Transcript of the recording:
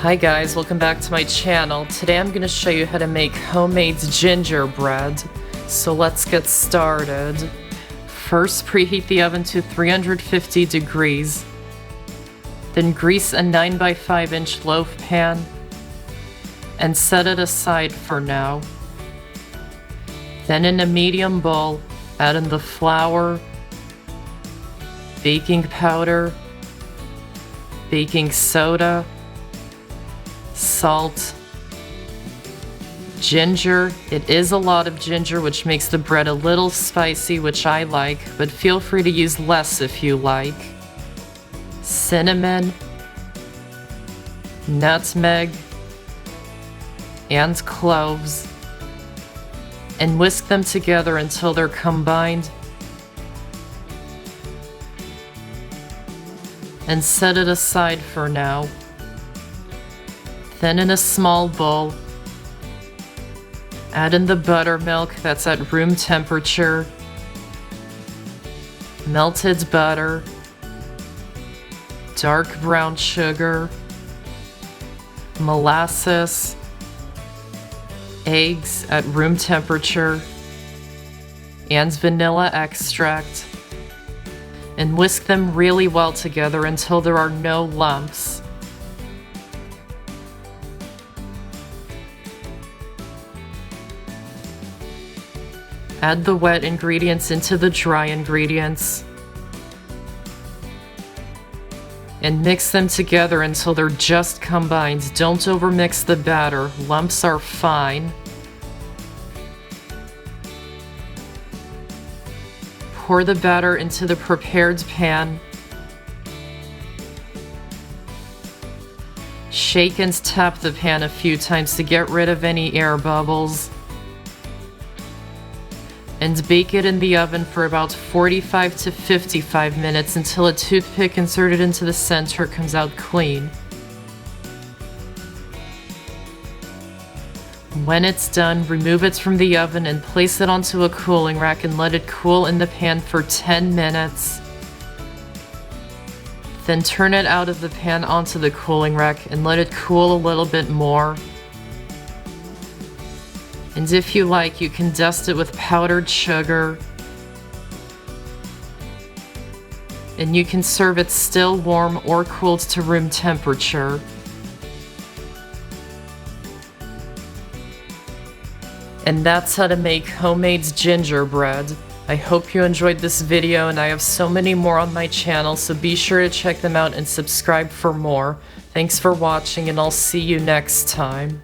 Hi guys, welcome back to my channel. Today I'm going to show you how to make homemade gingerbread. So let's get started. First, preheat the oven to 350 degrees. Then grease a 9x5-inch loaf pan and set it aside for now. Then in a medium bowl, add in the flour, baking powder, baking soda, salt, ginger. It is a lot of ginger, which makes the bread a little spicy, which I like, but feel free to use less if you like. Cinnamon, nutmeg, and cloves, and whisk them together until they're combined, and set it aside for now. Then in a small bowl, add in the buttermilk that's at room temperature, melted butter, dark brown sugar, molasses, eggs at room temperature, and vanilla extract, and whisk them really well together until there are no lumps. Add the wet ingredients into the dry ingredients and mix them together until they're just combined. Don't overmix the batter. Lumps are fine. Pour the batter into the prepared pan. Shake and tap the pan a few times to get rid of any air bubbles. And bake it in the oven for about 45 to 55 minutes until a toothpick inserted into the center comes out clean. When it's done, remove it from the oven and place it onto a cooling rack and let it cool in the pan for 10 minutes. Then turn it out of the pan onto the cooling rack and let it cool a little bit more. And if you like, you can dust it with powdered sugar. And you can serve it still warm or cooled to room temperature. And that's how to make homemade gingerbread. I hope you enjoyed this video, and I have so many more on my channel, so be sure to check them out and subscribe for more. Thanks for watching, and I'll see you next time.